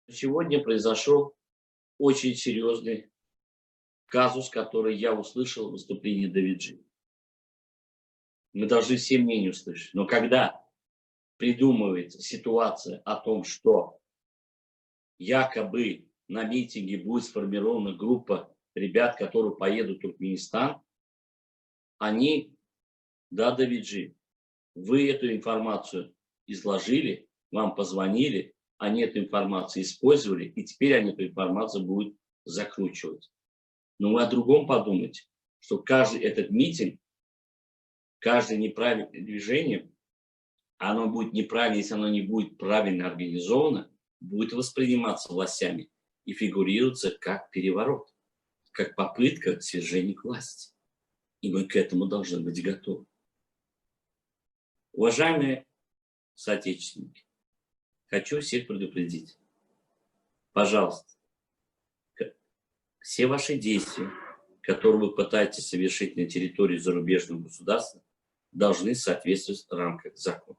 Сегодня произошел очень серьезный казус, который я услышал в выступлении Давиджи. Мы должны все мнения услышать. Но когда придумывается ситуация о том, что якобы на митинге будет сформирована группа ребят, которые поедут в Туркменистан, они, да, Давиджи, вы эту информацию изложили, вам позвонили, они эту информацию использовали, и теперь они эту информацию будут закручивать. Но вы о другом подумайте, что каждый этот митинг, каждое неправильное движение, оно будет неправильно, если оно не будет правильно организовано, будет восприниматься властями и фигурироваться как переворот, как попытка свержения к власти. И мы к этому должны быть готовы. Уважаемые соотечественники, хочу всех предупредить. Пожалуйста, все ваши действия, которые вы пытаетесь совершить на территории зарубежного государства, должны соответствовать рамкам закона.